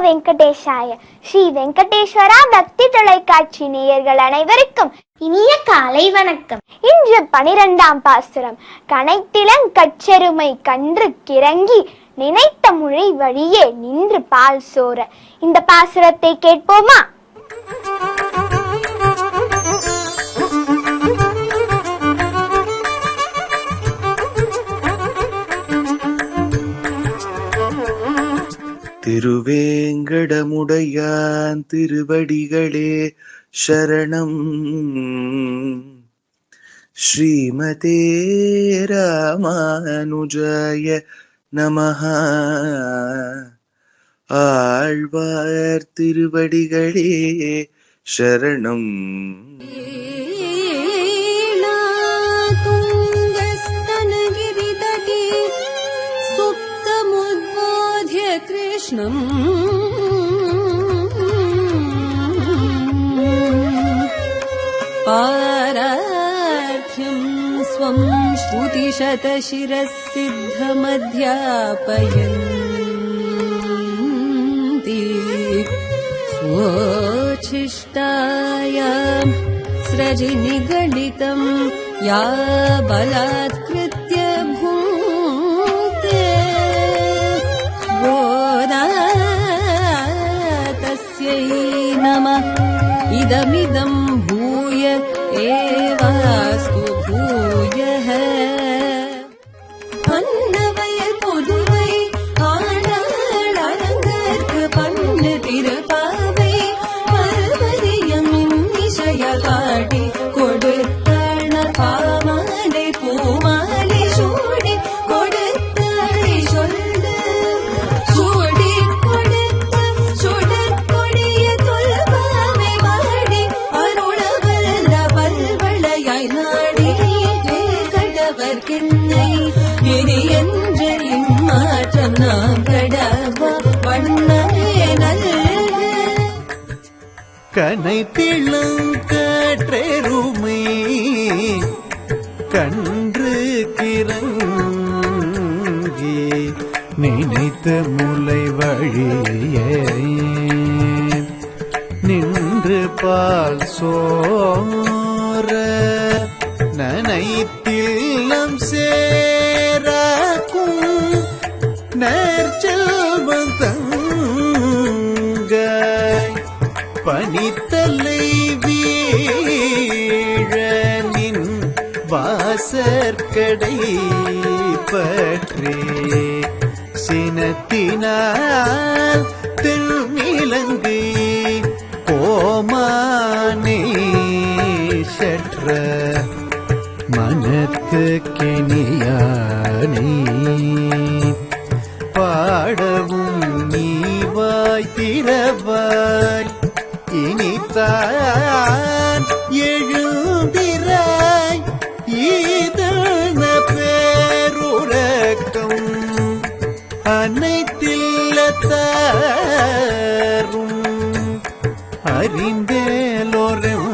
வெங்கடேஷாய. ஸ்ரீ வெங்கடேஸ்வரா பக்தி தொலைக்காட்சி நேயர்கள் அனைவருக்கும் இனிய காலை வணக்கம். இன்று 12ஆம் பாசுரம். கனைத்திலங் கச்செருமை கன்று கிறங்கி நினைத்த மொழி வழியே நின்று பால் சோர. இந்த பாசுரத்தை கேட்போமா? திருவேங்கடமுடையான் திருவடிகளே சரணம். ஸ்ரீமதே ராமானுஜாய நமஹ. ஆழ்வார் திருவடிகளே சரணம். कृष्णम् पारार्थ्यं स्वं श्रुतिशतशिरसिद्धमध्यापयन्ति स्वोच्छिष्टायां स्रजिनिगणितं या बलात्कृत्य भुङ्क्ते तस्यै नमः. इदमिदं भूय एवास्तु भूयः. பன்னவயல் பொதுவை ஆடாளரங்கற்கு பண்ணு திருப்பாவை பரவரியம் இன்னிசைய காட்டி கொடுத்தன பாமாலை பூமாலை சூடி கொடுத்தாளை சொல்லு. கனைத்திளங்கற்றெருமை கன்று கிறங்கி நினைத்த முலை வழியே நின்று பால் சோர. நனைத்தில்லம் சேராக்கும் நற்செல்வம் தங்காய் பனித்தலை வீழ நின் வாசற்கடை பற்றே சினத்தினால் திருமிலங்கை கோமானே சற்ற மனத்து கெனியானே. பாடவும் நீவாய் திறவாய் இனித்தான் எழுந்திராய் ஈதன பேருரக்கம் அனைத்தில்லத்தாரும் அறிந்தேலோரும்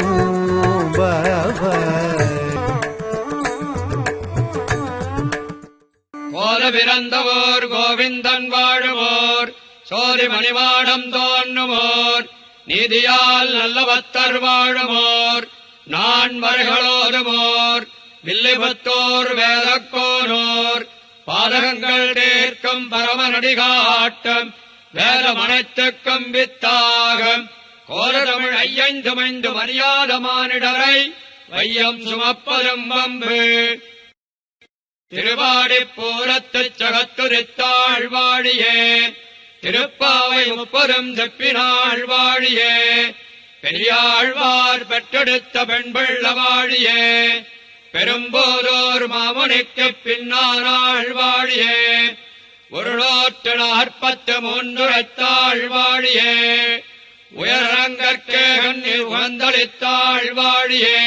பிறந்தவோர் கோவிந்தன் வாழுவோர் சோதி மணிமாடம் தோன்றுமோர் நீதியால் நல்லவத்தர் வாழுமோர் நான்மறைகளோதுமோர் வில்லிபுத்தோர் வேதக்கோனோர் பாதகங்கள் தீர்க்கும் பரமநடிகாட்டம் வேதம் அனைத்துக்கும் வித்தாகம் கோரதமிழ் ஐயந்துமைந்து மரியாத மானிடரை வையம் சுமப்பதும் வம்பு. திருவாடிப்பூரத்துச் சகத்துரித்தாள் வாழியே திருப்பாவை முப்பதும் செப்பினாள் வாழியே பெரியாழ்வார் பெற்றெடுத்த பெண்பிள்ள வாழியே பெரும்போதோர் மாமுனிக்குப் பின்னானாள் வாழியே உருளோற்று 43 வாழியே உயரங்கற்கே கண்ணில் உகந்தளித்தாள் வாழியே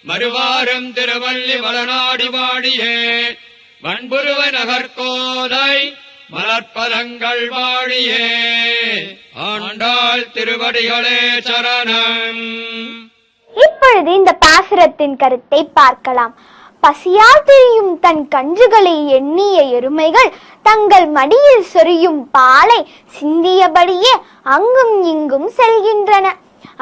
மறுவாரும் திருவள்ளி வளநாடி வாழியே வன்புருவ நகர்கோதை மலர்ப்பதங்கள் வாழியே ஆண்டாள் திருவடிகளே சரணம். இப்பொழுது இந்த பாசுரத்தின் கருத்தை பார்க்கலாம். பசியால் திரியும் தன் கன்றுகளை எண்ணிய எருமைகள் தங்கள் மடியில் சொரியும் பாலை சிந்தியபடியே அங்கும் இங்கும் செல்கின்றன.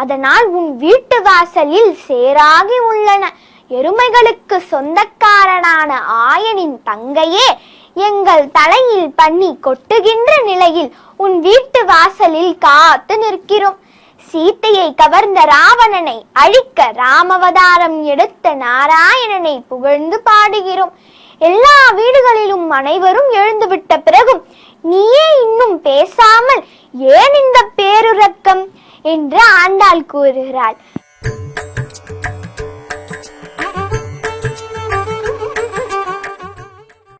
அதனால் உன் வீட்டு வாசலில் சேராகி உள்ளன. எருமைகளுக்கு சொந்தக்காரனான ஆயனின் தங்கையே, எங்கள் தலையில் பண்ணி கொட்டுகின்ற நிலையில் உன் வீட்டு வாசலில் காத்து நிற்கிறோம். சீத்தையை கவர்ந்த ராவணனை அழிக்க ராமவதாரம் எடுத்த நாராயணனை புகழ்ந்து பாடுகிறோம். எல்லா வீடுகளிலும் அனைவரும் எழுந்துவிட்ட பிறகும் நீயே இன்னும் பேசாமல் ஏன் இந்த பேருறக்கம் என்று ஆண்டாள் கூறுகிறாள்.